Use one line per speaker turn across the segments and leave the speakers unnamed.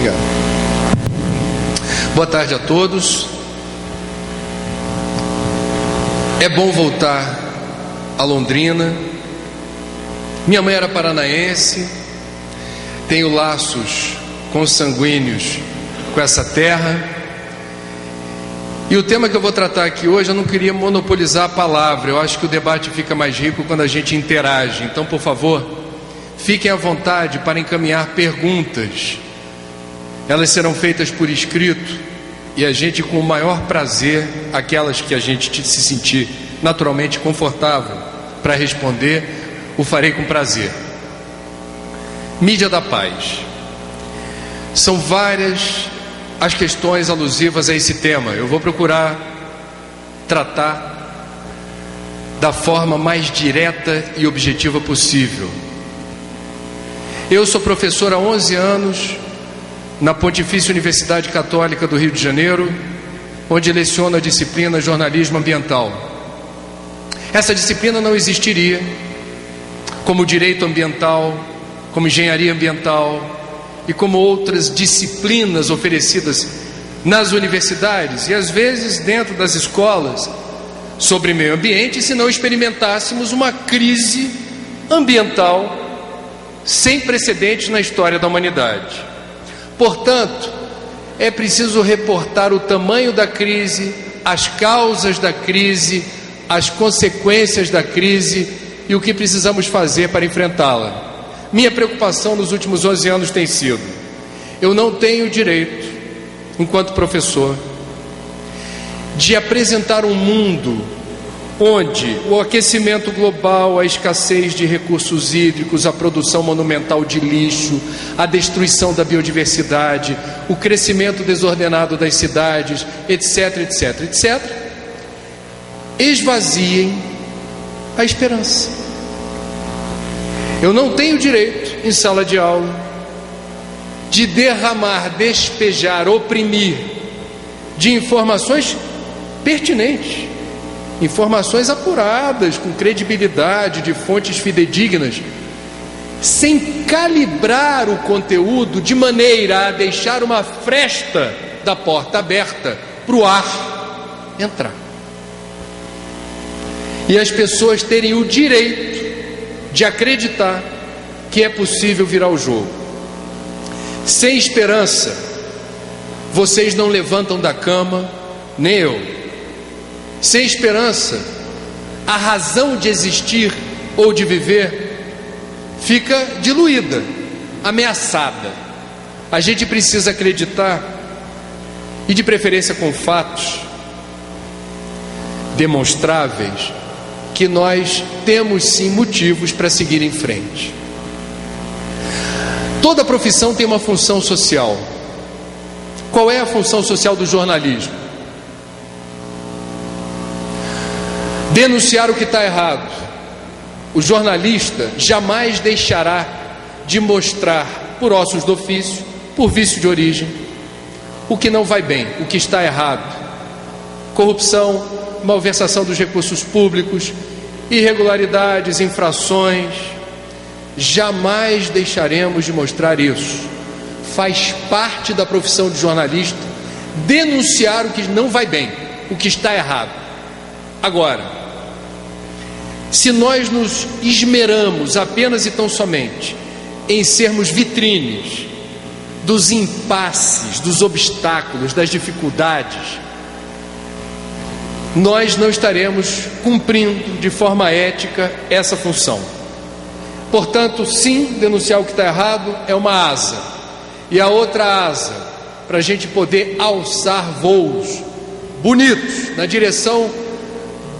Obrigado. Boa tarde a todos. É bom voltar a Londrina. Minha mãe era paranaense, tenho laços consanguíneos com essa terra. E o tema que eu vou tratar aqui hoje, eu não queria monopolizar a palavra. Eu acho que o debate fica mais rico quando a gente interage. Então, por favor, fiquem à vontade para encaminhar perguntas. Elas serão feitas por escrito e a gente, com o maior prazer, aquelas que a gente se sentir naturalmente confortável para responder, o farei com prazer. Mídia da paz. São várias as questões alusivas a esse tema. Eu vou procurar tratar da forma mais direta e objetiva possível. Eu sou professor há 11 anos na Pontifícia Universidade Católica do Rio de Janeiro, onde leciono a disciplina Jornalismo Ambiental. Essa disciplina não existiria como Direito Ambiental, como Engenharia Ambiental e como outras disciplinas oferecidas nas universidades e às vezes dentro das escolas sobre meio ambiente, se não experimentássemos uma crise ambiental sem precedentes na história da humanidade. Portanto, é preciso reportar o tamanho da crise, as causas da crise, as consequências da crise e o que precisamos fazer para enfrentá-la. Minha preocupação nos últimos 11 anos tem sido: eu não tenho direito, enquanto professor, de apresentar um mundo onde o aquecimento global, a escassez de recursos hídricos, a produção monumental de lixo, a destruição da biodiversidade, o crescimento desordenado das cidades, etc, etc, etc, esvaziem a esperança. Eu não tenho direito, em sala de aula, de derramar, despejar, oprimir de informações pertinentes, informações apuradas, com credibilidade, de fontes fidedignas, sem calibrar o conteúdo de maneira a deixar uma fresta da porta aberta para o ar entrar. E as pessoas terem o direito de acreditar que é possível virar o jogo. Sem esperança, vocês não levantam da cama, nem eu. Sem esperança, a razão de existir ou de viver fica diluída, ameaçada. A gente precisa acreditar, e de preferência com fatos demonstráveis, que nós temos sim motivos para seguir em frente. Toda profissão tem uma função social. Qual é a função social do jornalismo? Denunciar o que está errado. O jornalista jamais deixará de mostrar, por ossos do ofício, por vício de origem, o que não vai bem, o que está errado. Corrupção, malversação dos recursos públicos, irregularidades, infrações. Jamais deixaremos de mostrar isso. Faz parte da profissão de jornalista denunciar o que não vai bem, o que está errado. Agora, se nós nos esmeramos apenas e tão somente em sermos vitrines dos impasses, dos obstáculos, das dificuldades, nós não estaremos cumprindo de forma ética essa função. Portanto, sim, denunciar o que está errado é uma asa. E a outra asa, para a gente poder alçar voos bonitos na direção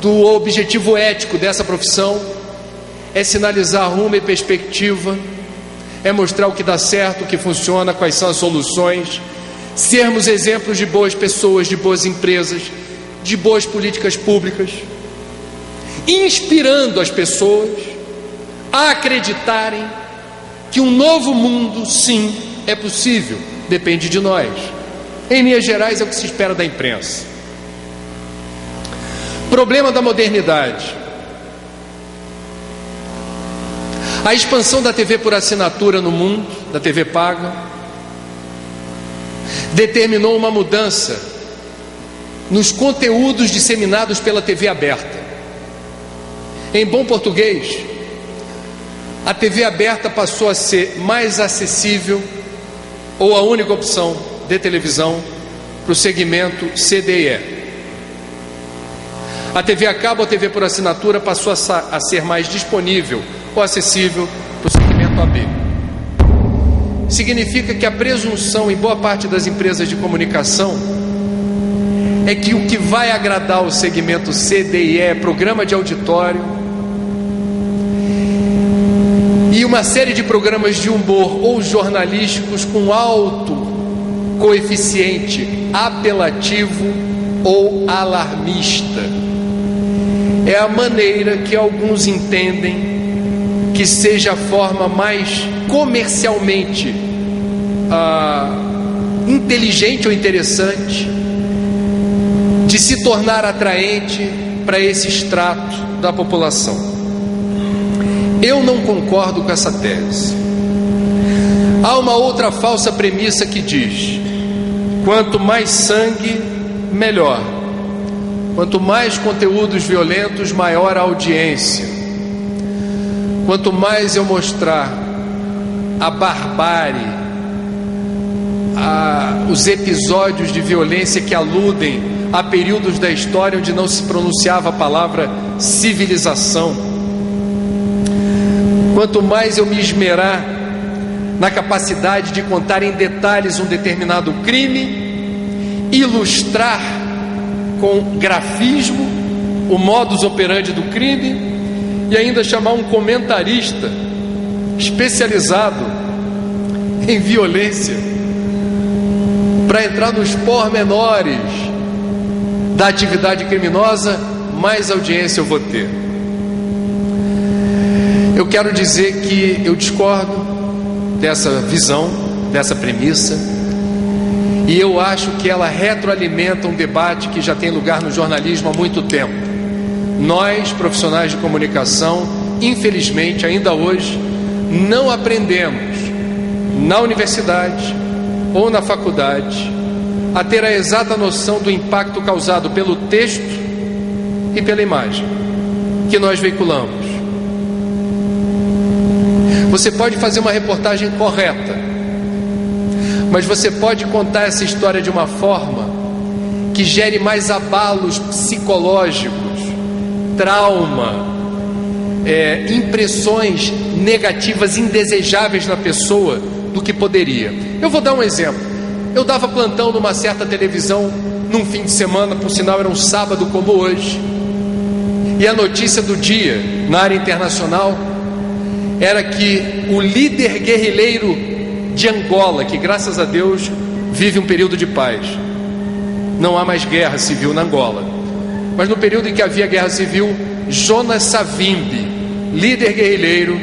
do objetivo ético dessa profissão, é sinalizar rumo e perspectiva, é mostrar o que dá certo, o que funciona, quais são as soluções, sermos exemplos de boas pessoas, de boas empresas, de boas políticas públicas, inspirando as pessoas a acreditarem que um novo mundo, sim, é possível, depende de nós. Em linhas gerais, é o que se espera da imprensa. Problema da modernidade: a expansão da TV por assinatura no mundo, da TV paga, determinou uma mudança nos conteúdos disseminados pela TV aberta. Em bom português, a TV aberta passou a ser mais acessível, ou a única opção de televisão, para o segmento CDE. A TV a cabo ou a TV por assinatura passou a ser mais disponível ou acessível para o segmento AB. Significa que a presunção em boa parte das empresas de comunicação é que o que vai agradar o segmento CDE é programa de auditório e uma série de programas de humor ou jornalísticos com alto coeficiente apelativo ou alarmista. É a maneira que alguns entendem que seja a forma mais comercialmente inteligente ou interessante de se tornar atraente para esse extrato da população. Eu não concordo com essa tese. Há uma outra falsa premissa que diz: quanto mais sangue, melhor. Quanto mais conteúdos violentos, maior a audiência. Quanto mais eu mostrar a barbárie, os episódios de violência que aludem a períodos da história onde não se pronunciava a palavra civilização, quanto mais eu me esmerar na capacidade de contar em detalhes um determinado crime, ilustrar com grafismo o modus operandi do crime e ainda chamar um comentarista especializado em violência para entrar nos pormenores da atividade criminosa, mais audiência eu vou ter. Eu quero dizer que eu discordo dessa visão, dessa premissa, e eu acho que ela retroalimenta um debate que já tem lugar no jornalismo há muito tempo. Nós, profissionais de comunicação, infelizmente, ainda hoje, não aprendemos na universidade ou na faculdade a ter a exata noção do impacto causado pelo texto e pela imagem que nós veiculamos. Você pode fazer uma reportagem correta, mas você pode contar essa história de uma forma que gere mais abalos psicológicos, trauma, impressões negativas, indesejáveis na pessoa do que poderia. Eu vou dar um exemplo. Eu dava plantão numa certa televisão num fim de semana, por sinal era um sábado como hoje, e a notícia do dia na área internacional era que o líder guerrilheiro de Angola, que graças a Deus vive um período de paz, não há mais guerra civil na Angola, mas no período em que havia guerra civil, Jonas Savimbi, líder guerrilheiro,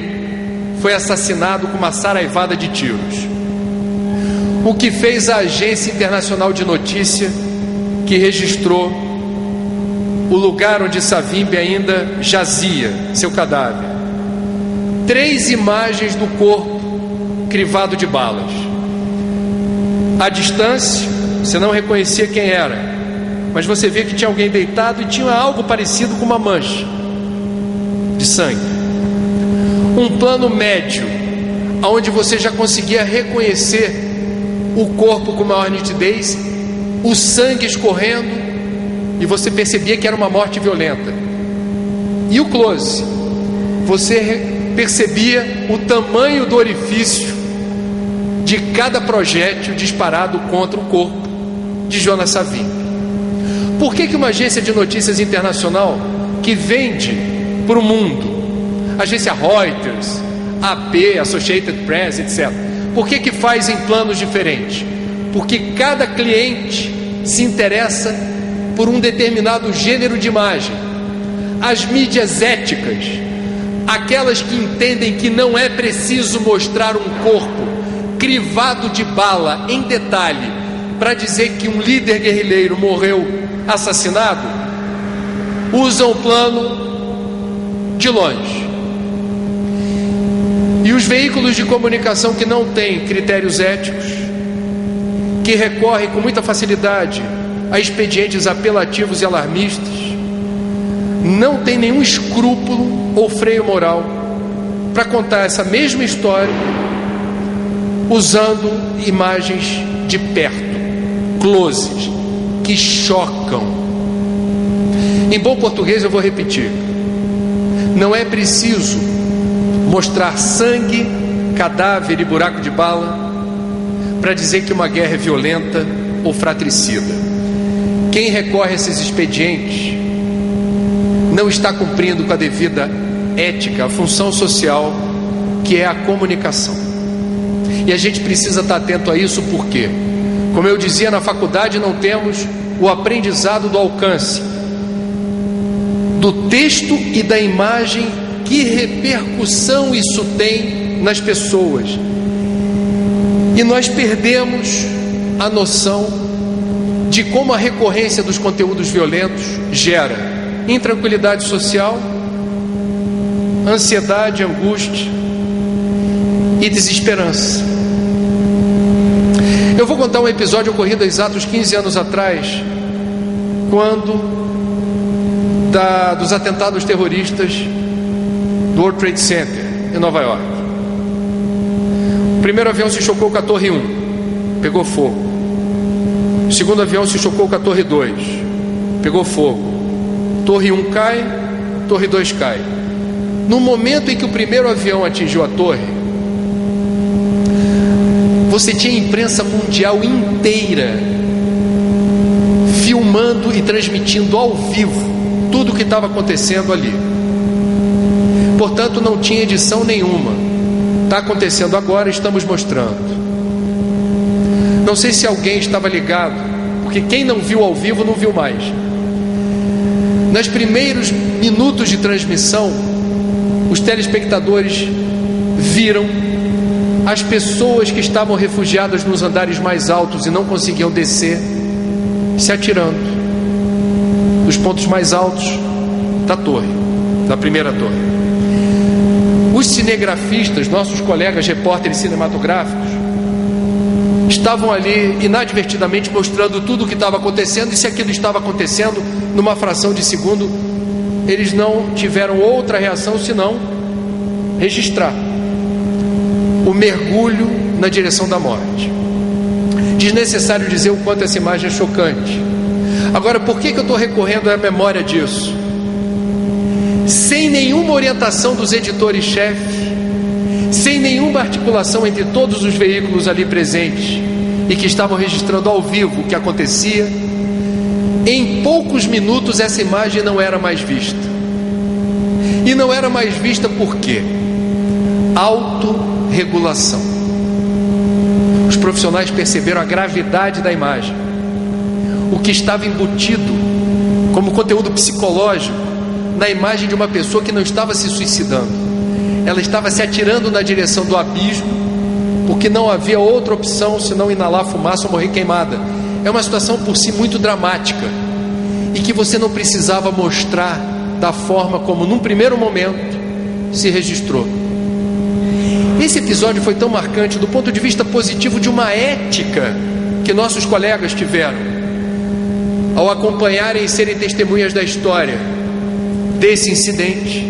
foi assassinado com uma saraivada de tiros. O que fez a Agência Internacional de Notícia, que registrou o lugar onde Savimbi ainda jazia, seu cadáver, 3 imagens do corpo crivado de balas. À distância, você não reconhecia quem era, mas você via que tinha alguém deitado e tinha algo parecido com uma mancha de sangue. Um plano médio, onde você já conseguia reconhecer o corpo com maior nitidez, o sangue escorrendo, e você percebia que era uma morte violenta. E o close, você percebia o tamanho do orifício de cada projétil disparado contra o corpo de Jonas Savimbi. Por que uma agência de notícias internacional que vende para o mundo, agência Reuters, AP, Associated Press, etc., por que faz em planos diferentes? Porque cada cliente se interessa por um determinado gênero de imagem. As mídias éticas, aquelas que entendem que não é preciso mostrar um corpo crivado de bala em detalhe para dizer que um líder guerrilheiro morreu assassinado, usam o plano de longe. E os veículos de comunicação que não têm critérios éticos, que recorre com muita facilidade a expedientes apelativos e alarmistas, não tem nenhum escrúpulo ou freio moral para contar essa mesma história usando imagens de perto, closes, que chocam. Em bom português eu vou repetir: não é preciso mostrar sangue, cadáver e buraco de bala para dizer que uma guerra é violenta ou fratricida. Quem recorre a esses expedientes não está cumprindo com a devida ética, a função social que é a comunicação. E a gente precisa estar atento a isso porque, como eu dizia, na faculdade não temos o aprendizado do alcance, do texto e da imagem, que repercussão isso tem nas pessoas. E nós perdemos a noção de como a recorrência dos conteúdos violentos gera intranquilidade social, ansiedade, angústia e desesperança. Eu vou contar um episódio ocorrido há exatos 15 anos atrás, quando dos atentados terroristas do World Trade Center em Nova York. O primeiro avião se chocou com a Torre 1, pegou fogo. O segundo avião se chocou com a Torre 2, pegou fogo. Torre 1 cai, Torre 2 cai. No momento em que o primeiro avião atingiu a torre, você tinha a imprensa mundial inteira filmando e transmitindo ao vivo tudo o que estava acontecendo ali. Portanto, não tinha edição nenhuma. Está acontecendo agora, estamos mostrando. Não sei se alguém estava ligado, porque quem não viu ao vivo não viu mais. Nos primeiros minutos de transmissão, os telespectadores viram as pessoas que estavam refugiadas nos andares mais altos e não conseguiam descer, se atirando dos pontos mais altos da torre, da primeira torre. Os cinegrafistas, nossos colegas repórteres cinematográficos, estavam ali inadvertidamente mostrando tudo o que estava acontecendo, e se aquilo estava acontecendo numa fração de segundo, eles não tiveram outra reação senão registrar o mergulho na direção da morte. Desnecessário dizer o quanto essa imagem é chocante. Agora, por que eu estou recorrendo à memória disso? Sem nenhuma orientação dos editores-chefe, sem nenhuma articulação entre todos os veículos ali presentes e que estavam registrando ao vivo o que acontecia, em poucos minutos essa imagem não era mais vista. E não era mais vista por quê? Autorregulação. Os profissionais perceberam a gravidade da imagem, o que estava embutido como conteúdo psicológico na imagem de uma pessoa que não estava se suicidando, ela estava se atirando na direção do abismo, porque não havia outra opção senão inalar fumaça ou morrer queimada. É uma situação por si muito dramática e que você não precisava mostrar da forma como num primeiro momento se registrou. Esse episódio foi tão marcante do ponto de vista positivo de uma ética que nossos colegas tiveram ao acompanharem e serem testemunhas da história desse incidente,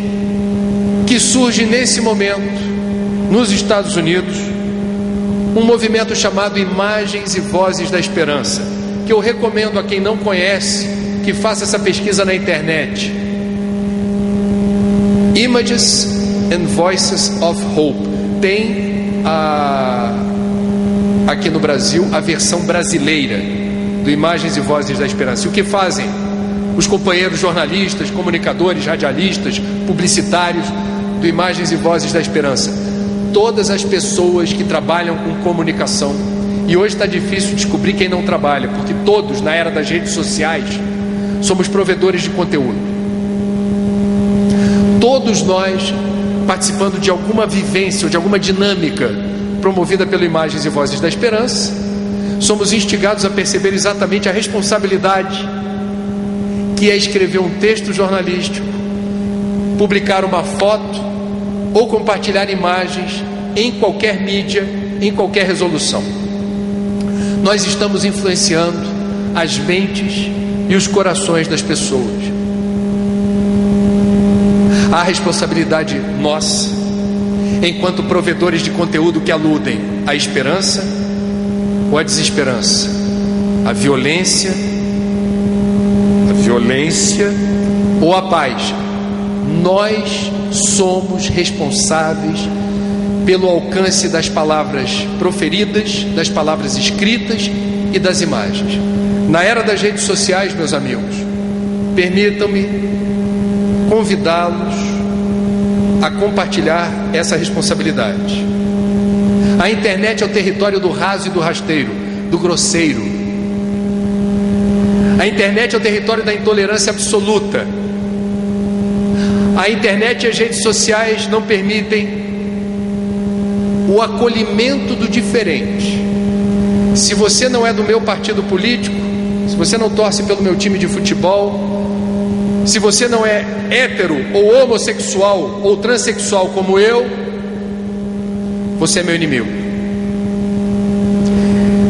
que surge nesse momento nos Estados Unidos um movimento chamado Imagens e Vozes da Esperança, que eu recomendo a quem não conhece que faça essa pesquisa na internet. Images and Voices of Hope. Tem aqui no Brasil a versão brasileira do Imagens e Vozes da Esperança. E o que fazem os companheiros jornalistas, comunicadores, radialistas, publicitários do Imagens e Vozes da Esperança? Todas as pessoas que trabalham com comunicação, e hoje está difícil descobrir quem não trabalha, porque todos na era das redes sociais somos provedores de conteúdo. Todos nós participando de alguma vivência ou de alguma dinâmica promovida pelo Imagens e Vozes da Esperança, somos instigados a perceber exatamente a responsabilidade que é escrever um texto jornalístico, publicar uma foto ou compartilhar imagens em qualquer mídia, em qualquer resolução. nós estamos influenciando as mentes e os corações das pessoas. Há responsabilidade nossa, enquanto provedores de conteúdo que aludem à esperança ou à desesperança, à violência ou à paz. Nós somos responsáveis pelo alcance das palavras proferidas, das palavras escritas e das imagens. Na era das redes sociais, meus amigos, permitam-me convidá-los a compartilhar essa responsabilidade. A internet é o território do raso e do rasteiro, do grosseiro. A internet é o território da intolerância absoluta. A internet e as redes sociais não permitem o acolhimento do diferente. Se você não é do meu partido político, se você não torce pelo meu time de futebol, se você não é hétero ou homossexual ou transexual como eu, você é meu inimigo.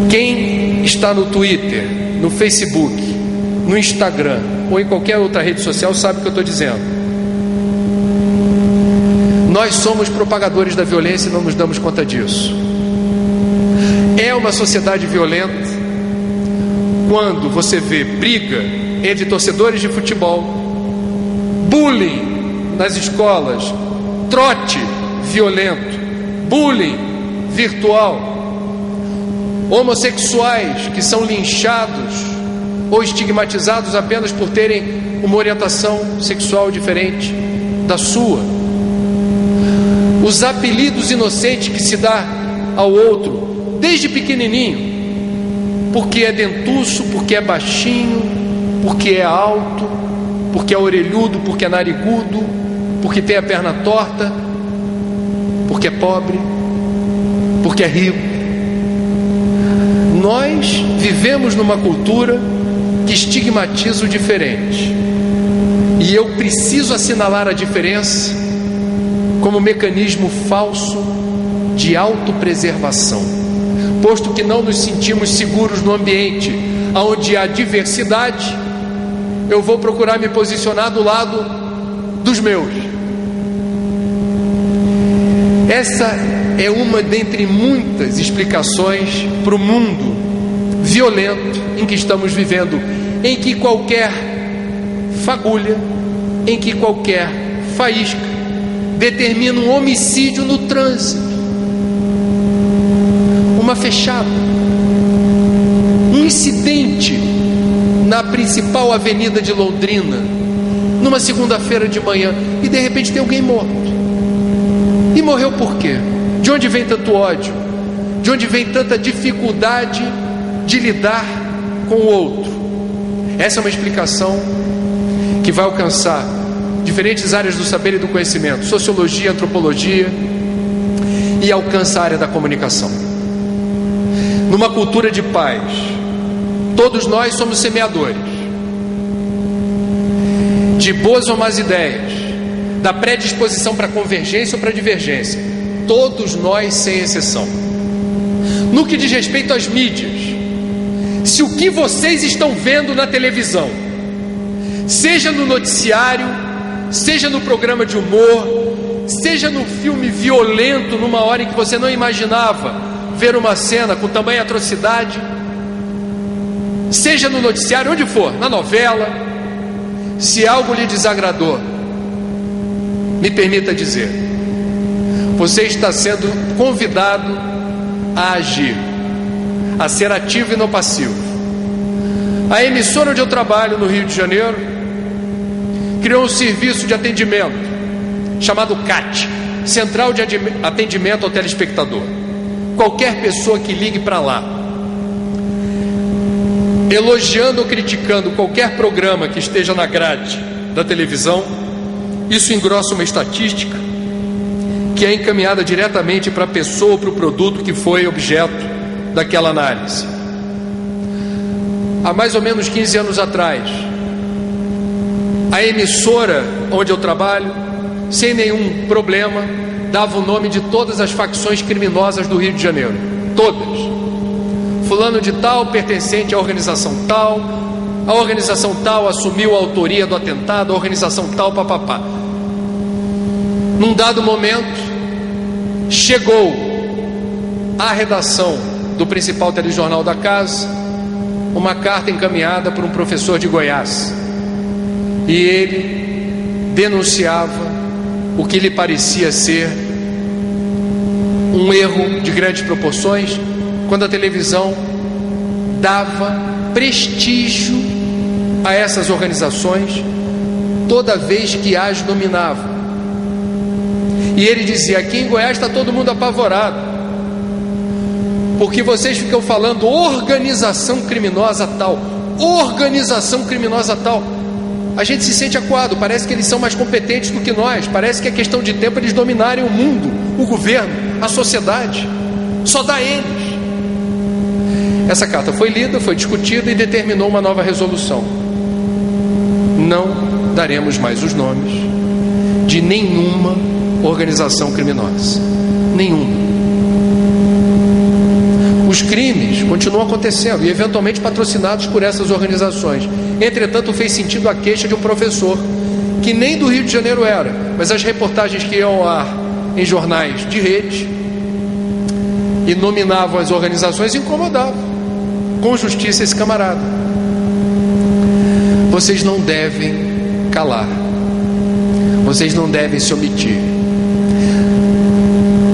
Quem está no Twitter, no Facebook, no Instagram ou em qualquer outra rede social sabe o que eu estou dizendo. Nós somos propagadores da violência e não nos damos conta disso. É uma sociedade violenta quando você vê briga entre torcedores de futebol, bullying nas escolas, trote violento, bullying virtual, homossexuais que são linchados ou estigmatizados apenas por terem uma orientação sexual diferente da sua, os apelidos inocentes que se dá ao outro desde pequenininho, porque é dentuço, porque é baixinho, porque é alto, porque é orelhudo, porque é narigudo, porque tem a perna torta, porque é pobre, porque é rico. Nós vivemos numa cultura que estigmatiza o diferente, e eu preciso assinalar a diferença como mecanismo falso de autopreservação, posto que não nos sentimos seguros no ambiente onde há diversidade. Eu vou procurar me posicionar do lado dos meus. Essa é uma dentre muitas explicações para o mundo violento em que estamos vivendo, em que qualquer fagulha, em que qualquer faísca determina um homicídio no trânsito, uma fechada, um incidente na principal avenida de Londrina, numa segunda-feira de manhã, e de repente tem alguém morto. E morreu por quê? De onde vem tanto ódio? De onde vem tanta dificuldade de lidar com o outro? Essa é uma explicação que vai alcançar diferentes áreas do saber e do conhecimento, sociologia, antropologia, e alcança a área da comunicação. Numa cultura de paz, todos nós somos semeadores de boas ou más ideias, da predisposição para convergência ou para divergência, todos nós sem exceção. No que diz respeito às mídias, se o que vocês estão vendo na televisão, seja no noticiário, seja no programa de humor, seja no filme violento, numa hora em que você não imaginava ver uma cena com tamanha atrocidade, seja no noticiário, onde for, na novela, se algo lhe desagradou, me permita dizer, você está sendo convidado a agir, a ser ativo e não passivo. A emissora onde eu trabalho, no Rio de Janeiro, criou um serviço de atendimento chamado CAT, Central de Atendimento ao Telespectador. Qualquer pessoa que ligue para lá, elogiando ou criticando qualquer programa que esteja na grade da televisão, isso engrossa uma estatística que é encaminhada diretamente para a pessoa ou para o produto que foi objeto daquela análise. Há mais ou menos 15 anos atrás, a emissora onde eu trabalho, sem nenhum problema, dava o nome de todas as facções criminosas do Rio de Janeiro. Todas. fulano de tal pertencente à organização tal, a organização tal assumiu a autoria do atentado, a organização tal, papapá. Num dado momento, chegou à redação do principal telejornal da casa uma carta encaminhada por um professor de Goiás, e ele denunciava o que lhe parecia ser um erro de grandes proporções, quando a televisão dava prestígio a essas organizações toda vez que as dominava. E ele dizia: aqui em Goiás está todo mundo apavorado, porque vocês ficam falando organização criminosa tal, organização criminosa tal. A gente se sente acuado, parece que eles são mais competentes do que nós, parece que é questão de tempo eles dominarem o mundo, o governo, a sociedade. Só dá eles. Essa carta foi lida, foi discutida e determinou uma nova resolução: não daremos mais os nomes de nenhuma organização criminosa, nenhuma. Os crimes continuam acontecendo e eventualmente patrocinados por essas organizações. Entretanto, fez sentido a queixa de um professor que nem do Rio de Janeiro era, mas as reportagens que iam ao ar em jornais de rede e nominavam as organizações incomodavam com justiça esse camarada. Vocês não devem calar, vocês não devem se omitir.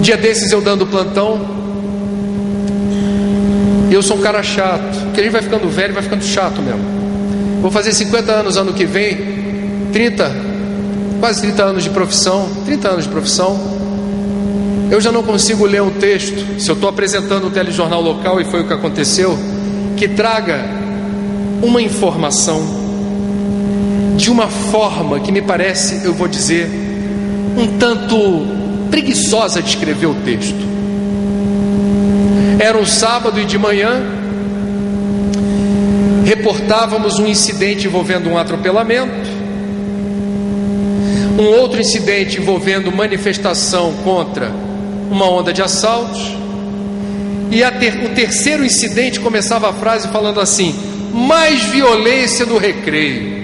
Dia desses eu dando plantão, eu sou um cara chato, porque a gente vai ficando velho, vai ficando chato mesmo. Vou fazer 50 anos ano que vem, quase 30 anos de profissão, 30 anos de profissão. Eu já não consigo ler um texto, se eu estou apresentando um telejornal local, e foi o que aconteceu, que traga uma informação de uma forma que me parece, eu vou dizer, um tanto preguiçosa de escrever o texto. Era um sábado e de manhã reportávamos um incidente envolvendo um atropelamento, um outro incidente envolvendo manifestação contra uma onda de assaltos, e o terceiro incidente começava a frase falando assim: mais violência no recreio.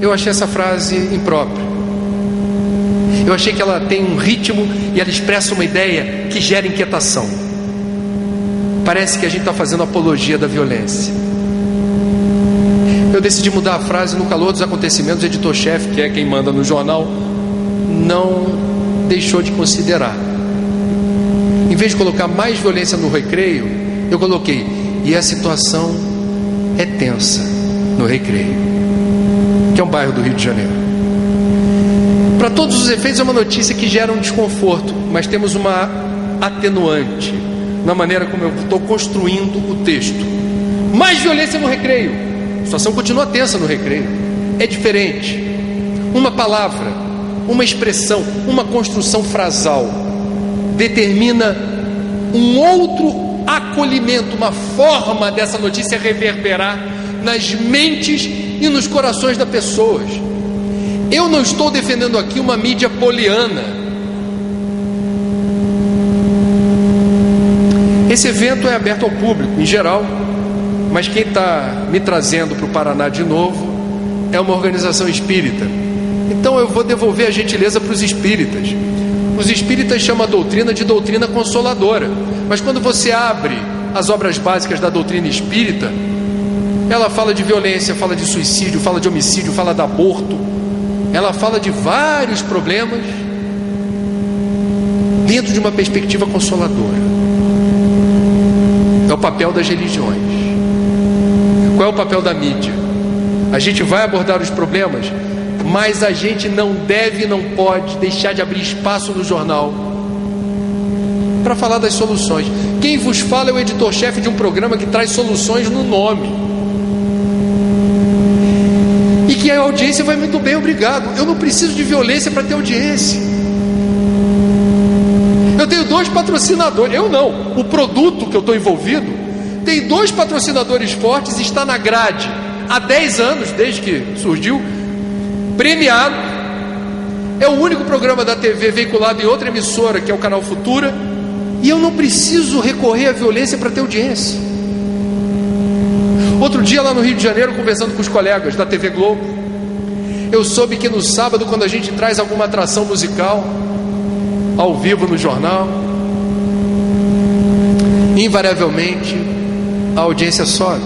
Eu achei essa frase imprópria. Eu achei que ela tem um ritmo e ela expressa uma ideia que gera inquietação. Parece que a gente está fazendo apologia da violência. Eu decidi mudar a frase. No calor dos acontecimentos, o editor-chefe, que é quem manda no jornal, não deixou de considerar. Em vez de colocar mais violência no recreio, eu coloquei: e a situação é tensa no Recreio, que é um bairro do Rio de Janeiro. Para todos os efeitos é uma notícia que gera um desconforto, mas temos uma atenuante na maneira como eu estou construindo o texto. Mais violência no Recreio. A situação continua tensa no Recreio. É diferente. Uma palavra, uma expressão, uma construção frasal determina um outro acolhimento, uma forma dessa notícia reverberar nas mentes e nos corações das pessoas. Eu não estou defendendo aqui uma mídia poliana. Esse evento é aberto ao público em geral, mas quem está me trazendo para o Paraná de novo é uma organização espírita. Então eu vou devolver a gentileza para os espíritas. Os espíritas chamam a doutrina de doutrina consoladora, mas quando você abre as obras básicas da doutrina espírita, ela fala de violência, fala de suicídio, fala de homicídio, fala de aborto, ela fala de vários problemas dentro de uma perspectiva consoladora. É o papel das religiões. Qual é o papel da mídia? A gente vai abordar os problemas, mas a gente não deve e não pode deixar de abrir espaço no jornal para falar das soluções. Quem vos fala é o editor-chefe de um programa que traz soluções no nome, e que a audiência vai muito bem, obrigado. Eu não preciso de violência para ter audiência. Eu tenho 2 patrocinadores. Eu não, o produto que eu estou envolvido tem 2 patrocinadores fortes e está na grade há 10 anos, desde que surgiu, premiado. É o único programa da TV veiculado em outra emissora, que é o Canal Futura, E eu não preciso recorrer à violência para ter audiência. Outro dia lá no Rio de Janeiro, conversando com os colegas da TV Globo, eu soube que no sábado, quando a gente traz alguma atração musical ao vivo no jornal, invariavelmente a audiência sobe.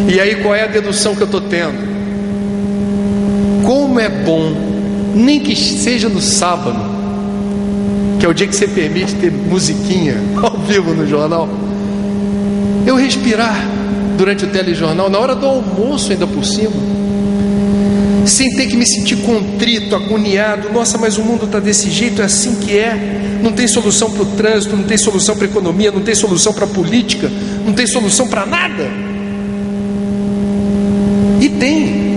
E aí qual é a dedução que eu estou tendo? Como é bom, nem que seja no sábado, que é o dia que você permite ter musiquinha ao vivo no jornal, eu respirar durante o telejornal, na hora do almoço ainda por cima, sem ter que me sentir contrito, agoniado. Nossa, mas o mundo está desse jeito, é assim que é. Não tem solução para o trânsito, não tem solução para a economia, não tem solução para a política, não tem solução para nada. E tem.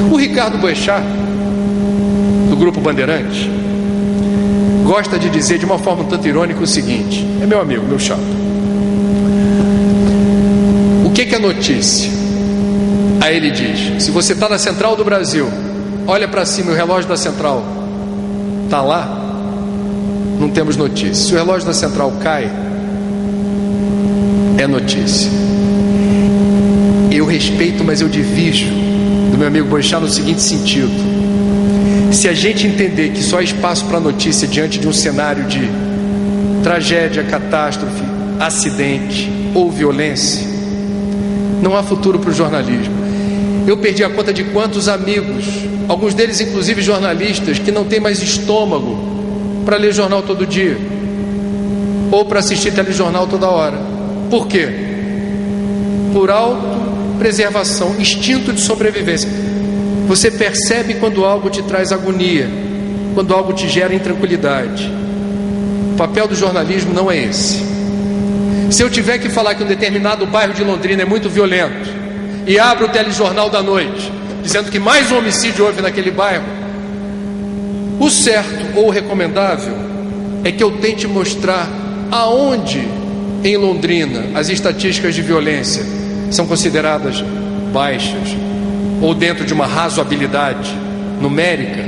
O Ricardo Boechat, do Grupo Bandeirantes, gosta de dizer de uma forma um tanto irônica o seguinte: é meu amigo, meu chapa, o que é notícia? Aí ele diz: se você está na Central do Brasil, olha para cima, o relógio da Central está lá, não temos notícia. Se o relógio da Central cai, é notícia. Eu respeito, mas eu divido do meu amigo Boechat no seguinte sentido: se a gente entender que só há espaço para notícia diante de um cenário de tragédia, catástrofe, acidente ou violência, não há futuro para o jornalismo. Eu perdi a conta de quantos amigos, alguns deles inclusive jornalistas, que não têm mais estômago para ler jornal todo dia ou para assistir telejornal toda hora. Por quê? Por autopreservação, instinto de sobrevivência. Você percebe quando algo te traz agonia, quando algo te gera intranquilidade. O papel do jornalismo não é esse. Se eu tiver que falar que um determinado bairro de Londrina é muito violento e abro o telejornal da noite dizendo que mais um homicídio houve naquele bairro, o certo ou o recomendável é que eu tente mostrar aonde em Londrina as estatísticas de violência são consideradas baixas ou dentro de uma razoabilidade numérica.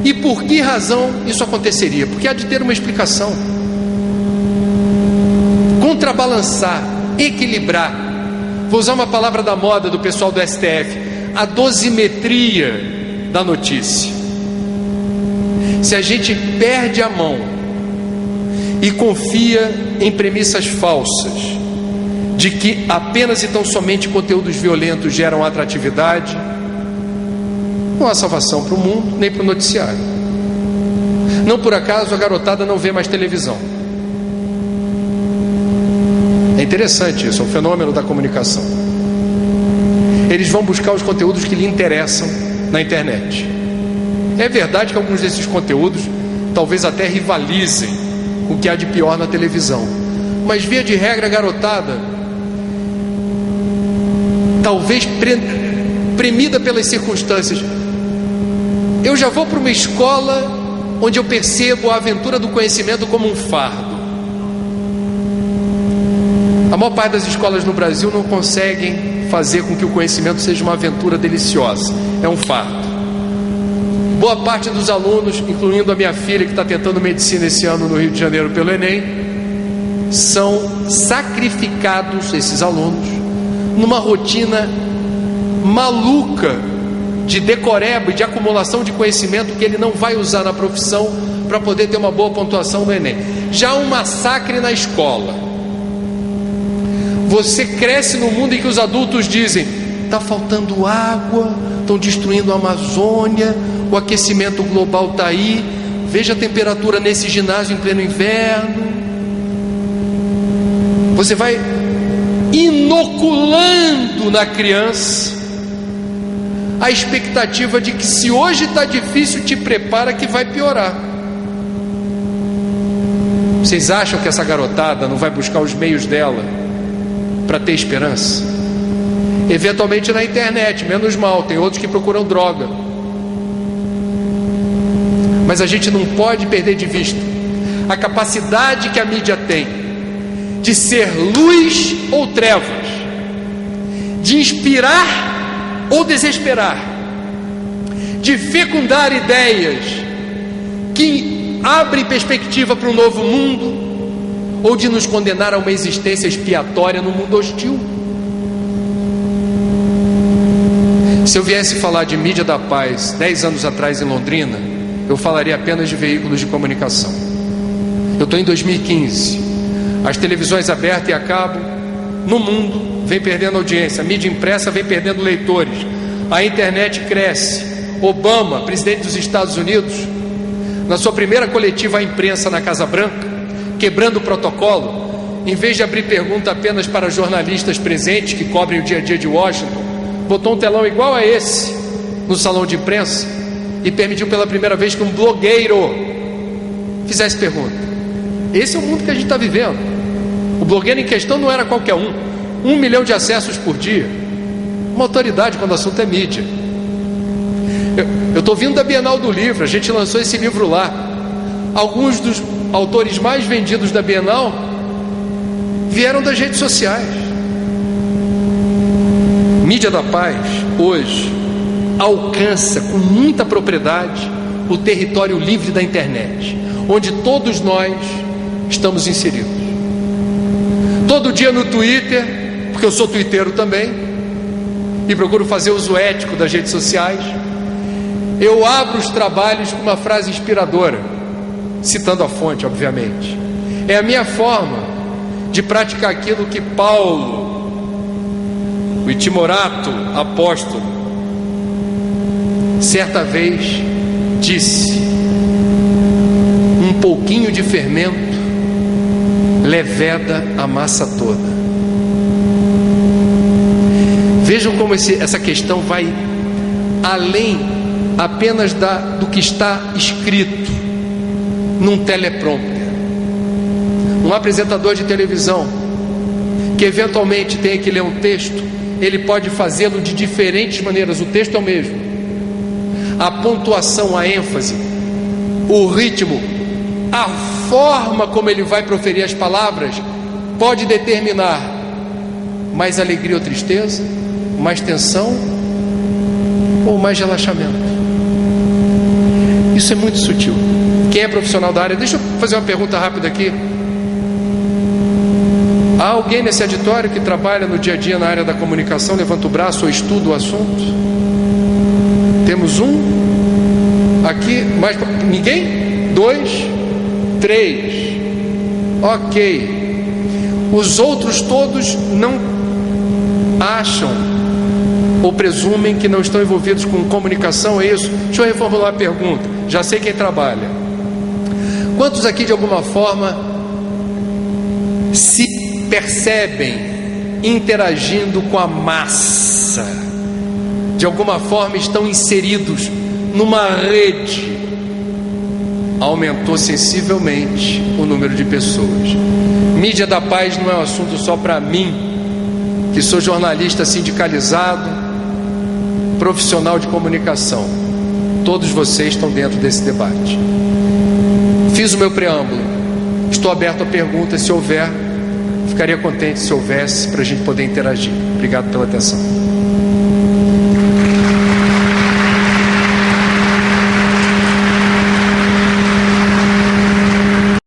E por que razão isso aconteceria? Porque há de ter uma explicação. Contrabalançar, equilibrar, vou usar uma palavra da moda do pessoal do STF, a dosimetria da notícia. Se a gente perde a mão e confia em premissas falsas de que apenas e tão somente conteúdos violentos geram atratividade, não há salvação para o mundo nem para o noticiário. Não por acaso a garotada não vê mais televisão. É interessante isso, é um fenômeno da comunicação. Eles vão buscar os conteúdos que lhe interessam na internet. É verdade que alguns desses conteúdos talvez até rivalizem com o que há de pior na televisão, mas via de regra a garotada, talvez premida pelas circunstâncias, eu já vou para uma escola onde eu percebo a aventura do conhecimento como um fardo. A maior parte das escolas no Brasil não conseguem fazer com que o conhecimento seja uma aventura deliciosa, é um fardo. Boa parte dos alunos, incluindo a minha filha que está tentando medicina esse ano no Rio de Janeiro pelo Enem, são sacrificados, esses alunos, numa rotina maluca de decoreba e de acumulação de conhecimento que ele não vai usar na profissão para poder ter uma boa pontuação no Enem. Já um massacre na escola. Você cresce num mundo em que os adultos dizem: está faltando água, estão destruindo a Amazônia, o aquecimento global está aí, veja a temperatura nesse ginásio em pleno inverno. Você vai inoculando na criança a expectativa de que se hoje está difícil, te prepara que vai piorar. Vocês acham que essa garotada não vai buscar os meios dela para ter esperança? Eventualmente na internet, menos mal, tem outros que procuram droga. Mas a gente não pode perder de vista a capacidade que a mídia tem de ser luz ou trevas, de inspirar ou desesperar, de fecundar ideias que abre perspectiva para um novo mundo, ou de nos condenar a uma existência expiatória num mundo hostil. Se eu viesse falar de mídia da paz 10 anos atrás em Londrina, eu falaria apenas de veículos de comunicação. Eu estou em 2015. As televisões abertas e a cabo no mundo vem perdendo audiência, a mídia impressa vem perdendo leitores, a internet cresce. Obama, presidente dos Estados Unidos, na sua primeira coletiva à imprensa na Casa Branca, quebrando o protocolo, em vez de abrir pergunta apenas para jornalistas presentes que cobrem o dia a dia de Washington, botou um telão igual a esse no salão de imprensa e permitiu pela primeira vez que um blogueiro fizesse pergunta. Esse é o mundo que a gente está vivendo. O blogueiro em questão não era qualquer um. 1 milhão de acessos por dia. Uma autoridade quando o assunto é mídia. Eu estou vindo da Bienal do Livro, a gente lançou esse livro lá. Alguns dos autores mais vendidos da Bienal vieram das redes sociais. Mídia da Paz, hoje, alcança com muita propriedade o território livre da internet, onde todos nós estamos inseridos. Todo dia no Twitter, porque eu sou twitteiro também, e procuro fazer uso ético das redes sociais, eu abro os trabalhos com uma frase inspiradora, citando a fonte, obviamente. É a minha forma de praticar aquilo que Paulo, o timorato apóstolo, certa vez disse: um pouquinho de fermento leveda a massa toda. Vejam como essa questão vai além apenas do que está escrito num teleprompter. Um apresentador de televisão que eventualmente tenha que ler um texto, ele pode fazê-lo de diferentes maneiras, o texto é o mesmo. A pontuação, a ênfase, o ritmo, a forma como ele vai proferir as palavras pode determinar mais alegria ou tristeza, mais tensão ou mais relaxamento. Isso é muito sutil. Quem é profissional da área, deixa eu fazer uma pergunta rápida aqui. Há alguém nesse auditório que trabalha no dia a dia na área da comunicação? Levanta o braço ou estuda o assunto. Temos um aqui, mais ninguém? 2, 3. Ok. Os outros todos não acham ou presumem que não estão envolvidos com comunicação, é isso? Deixa eu reformular a pergunta. Já sei quem trabalha. Quantos aqui de alguma forma se percebem interagindo com a massa? De alguma forma estão inseridos numa rede. Aumentou sensivelmente o número de pessoas. Mídia da Paz não é um assunto só para mim, que sou jornalista sindicalizado, profissional de comunicação. Todos vocês estão dentro desse debate. Fiz o meu preâmbulo. Estou aberto a perguntas, se houver. Ficaria contente se houvesse, para a gente poder interagir. Obrigado pela atenção.